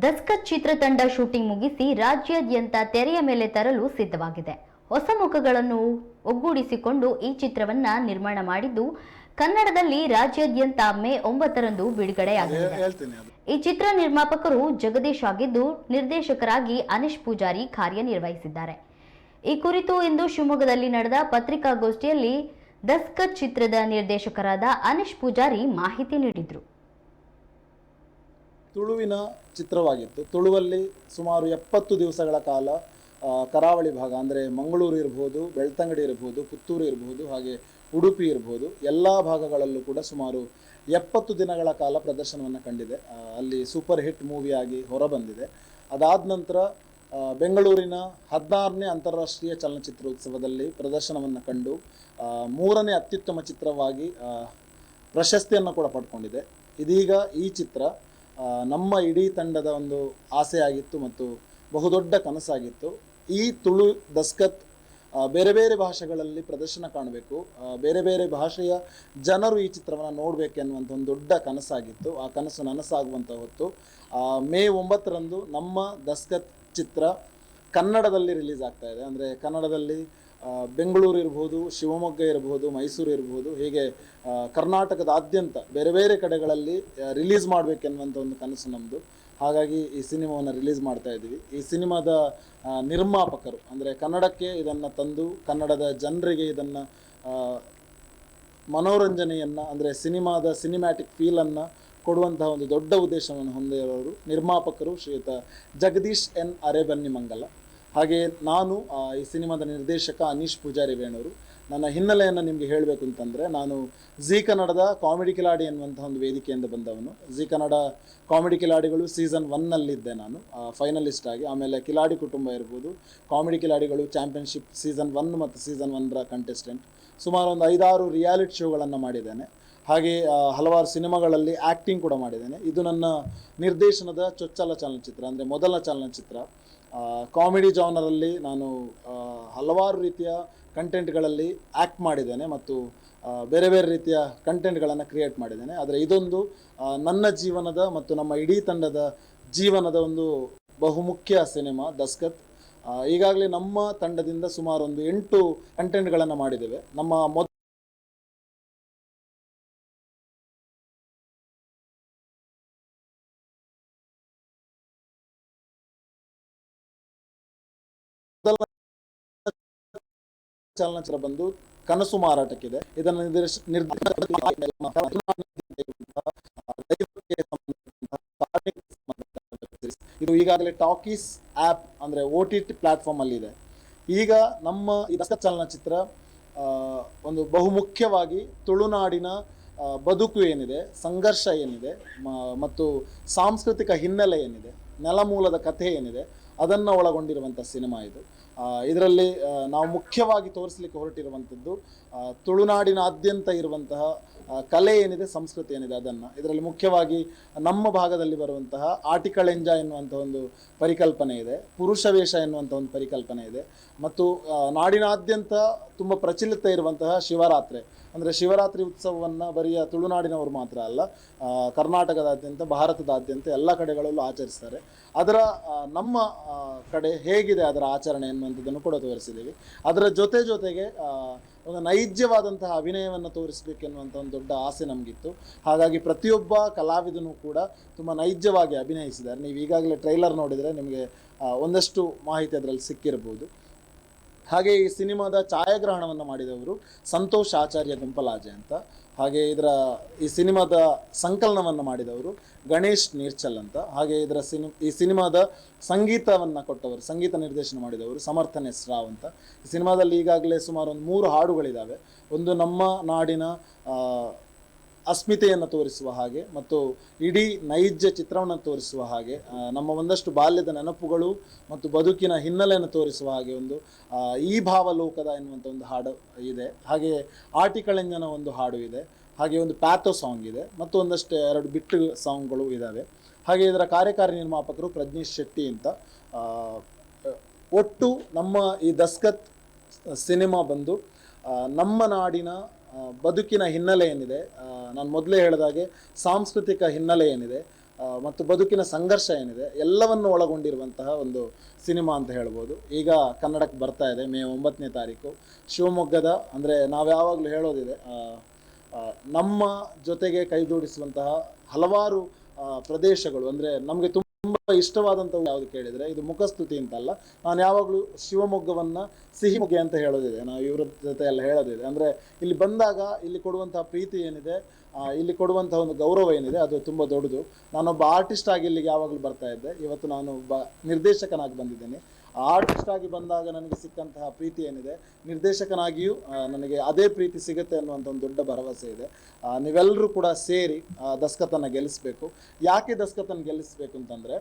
ದಸ್ಕತ್ ಚಿತ್ರತಂಡ ಶೂಟಿಂಗ್ ಮುಗಿಸಿ ರಾಜ್ಯಾದ್ಯಂತ ತೆರೆಯ ಮೇಲೆ ತರಲು ಸಿದ್ಧವಾಗಿದೆ. ಹೊಸ ಮುಖಗಳನ್ನು ಒಗ್ಗೂಡಿಸಿಕೊಂಡು ಈ ಚಿತ್ರವನ್ನ ನಿರ್ಮಾಣ ಮಾಡಿದ್ದು ಕನ್ನಡದಲ್ಲಿ ರಾಜ್ಯಾದ್ಯಂತ ಮೇ 9ರಂದು ಬಿಡುಗಡೆಯಾಗಲಿದೆ. ಈ ಚಿತ್ರ ನಿರ್ಮಾಪಕರು ಜಗದೀಶ್ ಆಗಿದ್ದು ನಿರ್ದೇಶಕರಾಗಿ ಅನೀಶ್ ಪೂಜಾರಿ ಕಾರ್ಯನಿರ್ವಹಿಸಿದ್ದಾರೆ. ಈ ಕುರಿತು ಇಂದು ಶಿವಮೊಗ್ಗದಲ್ಲಿ ನಡೆದ ಪತ್ರಿಕಾಗೋಷ್ಠಿಯಲ್ಲಿ ದಸ್ಕತ್ ಚಿತ್ರದ ನಿರ್ದೇಶಕರಾದ ಅನೀಶ್ ಪೂಜಾರಿ ಮಾಹಿತಿ ನೀಡಿದರು. ತುಳುವಿನ ಚಿತ್ರವಾಗಿತ್ತು. ತುಳುವಲ್ಲಿ ಸುಮಾರು 70 ದಿವಸಗಳ ಕಾಲ ಕರಾವಳಿ ಭಾಗ ಅಂದರೆ ಮಂಗಳೂರು ಇರ್ಬೋದು, ಬೆಳ್ತಂಗಡಿ ಇರ್ಬೋದು, ಪುತ್ತೂರು ಇರ್ಬೋದು, ಹಾಗೆ ಉಡುಪಿ ಇರ್ಬೋದು, ಎಲ್ಲ ಭಾಗಗಳಲ್ಲೂ ಕೂಡ ಸುಮಾರು 70 ದಿನಗಳ ಕಾಲ ಪ್ರದರ್ಶನವನ್ನು ಕಂಡಿದೆ. ಅಲ್ಲಿ ಸೂಪರ್ ಹಿಟ್ ಮೂವಿಯಾಗಿ ಹೊರಬಂದಿದೆ. ಅದಾದ ನಂತರ ಬೆಂಗಳೂರಿನ 16ನೇ ಅಂತಾರಾಷ್ಟ್ರೀಯ ಚಲನಚಿತ್ರೋತ್ಸವದಲ್ಲಿ ಪ್ರದರ್ಶನವನ್ನು ಕಂಡು 3ನೇ ಅತ್ಯುತ್ತಮ ಚಿತ್ರವಾಗಿ ಪ್ರಶಸ್ತಿಯನ್ನು ಕೂಡ ಪಡ್ಕೊಂಡಿದೆ. ಇದೀಗ ಈ ಚಿತ್ರ ನಮ್ಮ ಇಡೀ ತಂಡದ ಒಂದು ಆಸೆಯಾಗಿತ್ತು ಮತ್ತು ಬಹುದೊಡ್ಡ ಕನಸಾಗಿತ್ತು. ಈ ತುಳು ದಸ್ಕತ್ ಬೇರೆ ಬೇರೆ ಭಾಷೆಗಳಲ್ಲಿ ಪ್ರದರ್ಶನ ಕಾಣಬೇಕು, ಬೇರೆ ಬೇರೆ ಭಾಷೆಯ ಜನರು ಈ ಚಿತ್ರವನ್ನು ನೋಡಬೇಕೆನ್ನುವಂಥ ಒಂದು ದೊಡ್ಡ ಕನಸಾಗಿತ್ತು. ಆ ಕನಸು ನನಸಾಗುವಂಥ ಹೊತ್ತು ಮೇ 9ರಂದು ನಮ್ಮ ದಸ್ಕತ್ ಚಿತ್ರ ಕನ್ನಡದಲ್ಲಿ ರಿಲೀಸ್ ಆಗ್ತಾ ಇದೆ. ಅಂದರೆ ಕನ್ನಡದಲ್ಲಿ ಬೆಂಗಳೂರು ಇರ್ಬೋದು, ಶಿವಮೊಗ್ಗ ಇರ್ಬೋದು, ಮೈಸೂರು ಇರ್ಬೋದು, ಹೀಗೆ ಕರ್ನಾಟಕದಾದ್ಯಂತ ಬೇರೆ ಬೇರೆ ಕಡೆಗಳಲ್ಲಿ ರಿಲೀಸ್ ಮಾಡಬೇಕೆನ್ನುವಂಥ ಒಂದು ಕನಸು ನಮ್ಮದು. ಹಾಗಾಗಿ ಈ ಸಿನಿಮಾವನ್ನು ರಿಲೀಸ್ ಮಾಡ್ತಾ ಇದ್ದೀವಿ. ಈ ಸಿನಿಮಾದ ನಿರ್ಮಾಪಕರು ಅಂದರೆ ಕನ್ನಡಕ್ಕೆ ಇದನ್ನು ತಂದು ಕನ್ನಡದ ಜನರಿಗೆ ಇದನ್ನು ಮನೋರಂಜನೆಯನ್ನು ಅಂದರೆ ಸಿನಿಮಾದ ಸಿನಿಮ್ಯಾಟಿಕ್ ಫೀಲನ್ನು ಕೊಡುವಂತಹ ಒಂದು ದೊಡ್ಡ ಉದ್ದೇಶವನ್ನು ಹೊಂದಿರೋರು ನಿರ್ಮಾಪಕರು ಶ್ರೀಯುತ ಜಗದೀಶ್ ಎನ್ ಅರೇಬನ್ನಿಮಂಗಲ. ಹಾಗೆ ನಾನು ಈ ಸಿನಿಮಾದ ನಿರ್ದೇಶಕ ಅನೀಶ್ ಪೂಜಾರಿ ವೇಣೂರು. ನನ್ನ ಹಿನ್ನೆಲೆಯನ್ನು ನಿಮಗೆ ಹೇಳಬೇಕು ಅಂತಂದರೆ, ನಾನು ಜಿ ಕನ್ನಡದ ಕಾಮಿಡಿ ಕಿಲಾಡಿ ಎನ್ನುವಂಥ ಒಂದು ವೇದಿಕೆಯಿಂದ ಬಂದವನು. ಜಿ ಕನ್ನಡ ಕಾಮಿಡಿ ಕಿಲಾಡಿಗಳು ಸೀಸನ್ 1ನಲ್ಲಿದ್ದೆ ನಾನು ಫೈನಲಿಸ್ಟ್ ಆಗಿ. ಆಮೇಲೆ ಕಿಲಾಡಿ ಕುಟುಂಬ ಇರ್ಬೋದು, ಕಾಮಿಡಿ ಕಿಲಾಡಿಗಳು ಚಾಂಪಿಯನ್ಶಿಪ್ ಸೀಸನ್ 1 ಮತ್ತು ಸೀಸನ್ 1ರ ಕಂಟೆಸ್ಟೆಂಟ್. ಸುಮಾರು ಒಂದು 5-6 ರಿಯಾಲಿಟಿ ಶೋಗಳನ್ನು ಮಾಡಿದ್ದೇನೆ. ಹಾಗೆ ಹಲವಾರು ಸಿನಿಮಾಗಳಲ್ಲಿ ಆ್ಯಕ್ಟಿಂಗ್ ಕೂಡ ಮಾಡಿದ್ದೇನೆ. ಇದು ನನ್ನ ನಿರ್ದೇಶನದ ಚೊಚ್ಚಲ ಚಲನಚಿತ್ರ, ಅಂದರೆ ಮೊದಲ ಚಲನಚಿತ್ರ. ಕಾಮಿಡಿ ಜಾನರಲ್ಲಿ ನಾನು ಹಲವಾರು ರೀತಿಯ ಕಂಟೆಂಟ್ಗಳಲ್ಲಿ ಆ್ಯಕ್ಟ್ ಮಾಡಿದ್ದೇನೆ ಮತ್ತು ಬೇರೆ ಬೇರೆ ರೀತಿಯ ಕಂಟೆಂಟ್ಗಳನ್ನು ಕ್ರಿಯೇಟ್ ಮಾಡಿದ್ದೇನೆ. ಆದರೆ ಇದೊಂದು ನನ್ನ ಜೀವನದ ಮತ್ತು ನಮ್ಮ ಇಡೀ ತಂಡದ ಜೀವನದ ಒಂದು ಬಹುಮುಖ್ಯ ಸಿನಿಮಾ ದಸ್ಕತ್. ಈಗಾಗಲೇ ನಮ್ಮ ತಂಡದಿಂದ ಸುಮಾರು ಒಂದು 8 ಕಂಟೆಂಟ್ಗಳನ್ನು ಮಾಡಿದ್ದೇವೆ. ನಮ್ಮ ಮೊದಲ ಚಲನಚಿತ್ರ ಬಂದು ಕನಸು ಮಾರಾಟಕ್ಕಿದೆ. ಇದನ್ನು ಇದು ಈಗಾಗಲೇ ಟಾಕೀಸ್ ಆ್ಯಪ್ ಅಂದರೆ OTT ಪ್ಲಾಟ್ಫಾರ್ಮ್ ಅಲ್ಲಿ ಇದೆ. ಈಗ ನಮ್ಮ ಈ ದಸ್ಕತ್ ಚಲನಚಿತ್ರ ಒಂದು ಬಹುಮುಖ್ಯವಾಗಿ ತುಳುನಾಡಿನ ಬದುಕು ಏನಿದೆ, ಸಂಘರ್ಷ ಏನಿದೆ ಮತ್ತು ಸಾಂಸ್ಕೃತಿಕ ಹಿನ್ನೆಲೆ ಏನಿದೆ, ನೆಲಮೂಲದ ಕಥೆ ಏನಿದೆ, ಅದನ್ನು ಒಳಗೊಂಡಿರುವಂಥ ಸಿನಿಮಾ ಇದು. ಇದರಲ್ಲಿ ನಾವು ಮುಖ್ಯವಾಗಿ ತೋರಿಸಲಿಕ್ಕೆ ಹೊರಟಿರುವಂಥದ್ದು ತುಳುನಾಡಿನಾದ್ಯಂತ ಇರುವಂತಹ ಕಲೆ ಏನಿದೆ, ಸಂಸ್ಕೃತಿ ಏನಿದೆ ಅದನ್ನು. ಇದರಲ್ಲಿ ಮುಖ್ಯವಾಗಿ ನಮ್ಮ ಭಾಗದಲ್ಲಿ ಬರುವಂತಹ ಆಟಿಕಳೆಂಜ ಎನ್ನುವಂಥ ಒಂದು ಪರಿಕಲ್ಪನೆ ಇದೆ, ಪುರುಷ ವೇಷ ಎನ್ನುವಂಥ ಒಂದು ಪರಿಕಲ್ಪನೆ ಇದೆ ಮತ್ತು ನಾಡಿನಾದ್ಯಂತ ತುಂಬ ಪ್ರಚಲಿತ ಇರುವಂತಹ ಶಿವರಾತ್ರಿ, ಅಂದರೆ ಶಿವರಾತ್ರಿ ಉತ್ಸವವನ್ನು ಬರಿಯ ತುಳುನಾಡಿನವರು ಮಾತ್ರ ಅಲ್ಲ, ಕರ್ನಾಟಕದಾದ್ಯಂತ ಭಾರತದಾದ್ಯಂತ ಎಲ್ಲ ಕಡೆಗಳಲ್ಲೂ ಆಚರಿಸ್ತಾರೆ. ಅದರ ನಮ್ಮ ಕಡೆ ಹೇಗಿದೆ ಅದರ ಆಚರಣೆ ಎನ್ನುವಂಥದ್ದನ್ನು ಕೂಡ ತೋರಿಸಿದ್ದೀವಿ. ಅದರ ಜೊತೆಗೆ ಒಂದು ನೈಜವಾದಂತಹ ಅಭಿನಯವನ್ನು ತೋರಿಸಬೇಕೆನ್ನುವಂಥ ಒಂದು ದೊಡ್ಡ ಆಸೆ ನಮಗಿತ್ತು. ಹಾಗಾಗಿ ಪ್ರತಿಯೊಬ್ಬ ಕಲಾವಿದನೂ ಕೂಡ ತುಂಬ ನೈಜವಾಗಿ ಅಭಿನಯಿಸಿದ್ದಾರೆ. ನೀವು ಈಗಾಗಲೇ ಟ್ರೈಲರ್ ನೋಡಿದರೆ ನಿಮಗೆ ಒಂದಷ್ಟು ಮಾಹಿತಿ ಅದರಲ್ಲಿ ಸಿಕ್ಕಿರ್ಬೋದು. ಹಾಗೆ ಈ ಸಿನಿಮಾದ ಛಾಯಾಗ್ರಹಣವನ್ನು ಮಾಡಿದವರು ಸಂತೋಷ್ ಆಚಾರ್ಯ ಗುಂಪಲಾಜೆ ಅಂತ. ಹಾಗೆ ಈ ಸಿನಿಮಾದ ಸಂಕಲನವನ್ನು ಮಾಡಿದವರು ಗಣೇಶ್ ನೀರ್ಚಲ್ ಅಂತ. ಹಾಗೆ ಈ ಸಿನಿಮಾದ ಸಂಗೀತವನ್ನು ಕೊಟ್ಟವರು, ಸಂಗೀತ ನಿರ್ದೇಶನ ಮಾಡಿದವರು ಸಮರ್ಥನ್ ಎಸ್ ರಾವ್ ಅಂತ. ಈ ಸಿನಿಮಾದಲ್ಲಿ ಈಗಾಗಲೇ ಸುಮಾರು ಒಂದು 3 ಹಾಡುಗಳಿದ್ದಾವೆ. ಒಂದು ನಮ್ಮ ನಾಡಿನ ಅಸ್ಮಿತೆಯನ್ನು ತೋರಿಸುವ ಹಾಗೆ ಮತ್ತು ಇಡೀ ನೈಜ ಚಿತ್ರವನ್ನು ತೋರಿಸುವ ಹಾಗೆ, ನಮ್ಮ ಒಂದಷ್ಟು ಬಾಲ್ಯದ ನೆನಪುಗಳು ಮತ್ತು ಬದುಕಿನ ಹಿನ್ನೆಲೆಯನ್ನು ತೋರಿಸುವ ಹಾಗೆ ಒಂದು ಈ ಭಾವಲೋಕದ ಎನ್ನುವಂಥ ಒಂದು ಹಾಡು ಇದೆ. ಹಾಗೆ ಆಟಿಕಳೆಂಜನ ಒಂದು ಹಾಡು ಇದೆ. ಹಾಗೆ ಒಂದು ಪ್ಯಾಥೋ ಸಾಂಗ್ ಇದೆ ಮತ್ತು ಒಂದಷ್ಟು 2 ಬಿಟ್ಟು ಸಾಂಗ್ಗಳು ಇದ್ದಾವೆ. ಹಾಗೆ ಇದರ ಕಾರ್ಯಕಾರಿ ನಿರ್ಮಾಪಕರು ಪ್ರಜ್ನೇಶ್ ಶೆಟ್ಟಿ ಅಂತ. ಒಟ್ಟು ನಮ್ಮ ಈ ದಸ್ಕತ್ ಸಿನಿಮಾ ಬಂದು ನಮ್ಮ ನಾಡಿನ ಬದುಕಿನ ಹಿನ್ನೆಲೆ ಏನಿದೆ, ನಾನು ಮೊದಲೇ ಹೇಳಿದಾಗೆ ಸಾಂಸ್ಕೃತಿಕ ಹಿನ್ನೆಲೆ ಏನಿದೆ, ಮತ್ತು ಬದುಕಿನ ಸಂಘರ್ಷ ಏನಿದೆ ಎಲ್ಲವನ್ನು ಒಳಗೊಂಡಿರುವಂತಹ ಒಂದು ಸಿನಿಮಾ ಅಂತ ಹೇಳ್ಬೋದು. ಈಗ ಕನ್ನಡಕ್ಕೆ ಬರ್ತಾ ಇದೆ ಮೇ 9ನೇ ತಾರೀಕು. ಶಿವಮೊಗ್ಗದ ಅಂದರೆ ನಾವು ಯಾವಾಗಲೂ ಹೇಳೋದಿದೆ, ನಮ್ಮ ಜೊತೆಗೆ ಕೈ ಜೋಡಿಸುವಂತಹ ಹಲವಾರು ಪ್ರದೇಶಗಳು, ಅಂದರೆ ನಮಗೆ ತುಂಬ ಇಷ್ಟವಾದಂಥವು ಯಾವುದು ಕೇಳಿದರೆ ಇದು ಮುಖಸ್ತುತಿ ಅಂತಲ್ಲ, ನಾನು ಯಾವಾಗಲೂ ಶಿವಮೊಗ್ಗವನ್ನು ಸಿಹಿಮೊಗ್ಗೆ ಅಂತ ಹೇಳೋದಿದೆ. ನಾವು ಇವರ ಜೊತೆ ಎಲ್ಲ ಹೇಳೋದಿದೆ. ಅಂದರೆ ಇಲ್ಲಿ ಬಂದಾಗ ಇಲ್ಲಿ ಕೊಡುವಂತಹ ಪ್ರೀತಿ ಏನಿದೆ, ಇಲ್ಲಿ ಕೊಡುವಂತಹ ಒಂದು ಗೌರವ ಏನಿದೆ ಅದು ತುಂಬ ದೊಡ್ಡದು. ನಾನೊಬ್ಬ ಆರ್ಟಿಸ್ಟ್ ಆಗಿ ಇಲ್ಲಿಗೆ ಯಾವಾಗಲೂ ಬರ್ತಾ ಇದ್ದೆ, ಇವತ್ತು ನಾನು ಒಬ್ಬ ನಿರ್ದೇಶಕನಾಗಿ ಬಂದಿದ್ದೇನೆ. ಆರ್ಟಿಸ್ಟ್ ಆಗಿ ಬಂದಾಗ ನನಗೆ ಸಿಕ್ಕಂತಹ ಪ್ರೀತಿ ಏನಿದೆ, ನಿರ್ದೇಶಕನಾಗಿಯೂ ನನಗೆ ಅದೇ ಪ್ರೀತಿ ಸಿಗುತ್ತೆ ಅನ್ನುವಂಥ ಒಂದು ದೊಡ್ಡ ಭರವಸೆ ಇದೆ. ನೀವೆಲ್ಲರೂ ಕೂಡ ಸೇರಿ ದಸ್ಕತನ್ನು ಗೆಲ್ಲಿಸಬೇಕು. ಯಾಕೆ ದಸ್ಕತನ್ನು ಗೆಲ್ಲಿಸಬೇಕು ಅಂತಂದರೆ,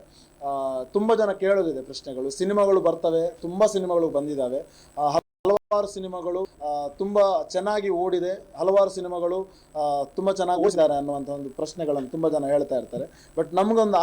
ತುಂಬ ಜನ ಕೇಳೋದಿದೆ ಪ್ರಶ್ನೆಗಳು. ಸಿನಿಮಾಗಳು ಬರ್ತವೆ, ತುಂಬ ಸಿನಿಮಾಗಳು ಬಂದಿದ್ದಾವೆ, ಹಲವಾರು ಸಿನಿಮಾಗಳು ತುಂಬ ಚೆನ್ನಾಗಿ ಓಡಿದೆ, ಹಲವಾರು ಸಿನಿಮಾಗಳು ತುಂಬ ಚೆನ್ನಾಗಿ ಓಡಿಸಿದ್ದಾರೆ ಅನ್ನುವಂಥ ಒಂದು ಪ್ರಶ್ನೆಗಳನ್ನು ತುಂಬ ಜನ ಹೇಳ್ತಾ ಇರ್ತಾರೆ. ಬಟ್ ನಮಗೊಂದು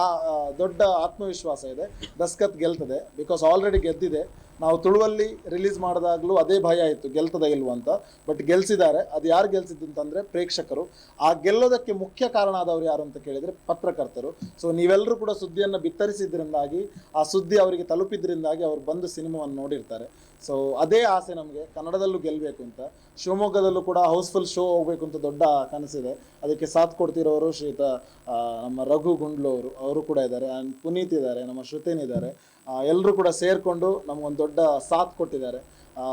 ದೊಡ್ಡ ಆತ್ಮವಿಶ್ವಾಸ ಇದೆ, ದಸ್ಕತ್ ಗೆಲ್ತದೆ. ಬಿಕಾಸ್ ಆಲ್ರೆಡಿ ಗೆದ್ದಿದೆ. ನಾವು ತುಳುವಲ್ಲಿ ರಿಲೀಸ್ ಮಾಡಿದಾಗಲೂ ಅದೇ ಭಯ ಇತ್ತು ಗೆಲ್ತದ ಇಲ್ವ ಅಂತ. ಬಟ್ ಗೆಲ್ಸಿದ್ದಾರೆ. ಅದು ಯಾರು ಗೆಲ್ಸಿದ್ದು ಅಂತಂದರೆ ಪ್ರೇಕ್ಷಕರು. ಆ ಗೆಲ್ಲೋದಕ್ಕೆ ಮುಖ್ಯ ಕಾರಣ ಆದವರು ಯಾರು ಅಂತ ಕೇಳಿದರೆ ಪತ್ರಕರ್ತರು. ಸೊ ನೀವೆಲ್ಲರೂ ಕೂಡ ಸುದ್ದಿಯನ್ನು ಬಿತ್ತರಿಸಿದ್ರಿಂದಾಗಿ, ಆ ಸುದ್ದಿ ಅವರಿಗೆ ತಲುಪಿದ್ರಿಂದಾಗಿ ಅವರು ಬಂದು ಸಿನಿಮಾವನ್ನು ನೋಡಿರ್ತಾರೆ. ಸೊ ಅದೇ ಆಸೆ ನಮಗೆ, ಕನ್ನಡದಲ್ಲೂ ಗೆಲ್ಲಬೇಕು ಅಂತ. ಶಿವಮೊಗ್ಗದಲ್ಲೂ ಕೂಡ ಹೌಸ್ಫುಲ್ ಶೋ ಹೋಗಬೇಕು ಅಂತ ದೊಡ್ಡ ಕನಸಿದೆ. ಅದಕ್ಕೆ ಸಾಥ್ ಕೊಡ್ತಿರೋರು ಶ್ರೀಯುತ ನಮ್ಮ ರಘು ಗುಂಡ್ಲು ಅವರು ಕೂಡ ಇದ್ದಾರೆ, ಆ್ಯಂಡ್ ಪುನೀತ್ ಇದ್ದಾರೆ, ನಮ್ಮ ಶ್ರುತೇನ್ ಇದ್ದಾರೆ. ಎಲ್ಲರೂ ಕೂಡ ಸೇರಿಕೊಂಡು ನಮಗೊಂದು ದೊಡ್ಡ ಸಾಥ್ ಕೊಟ್ಟಿದ್ದಾರೆ.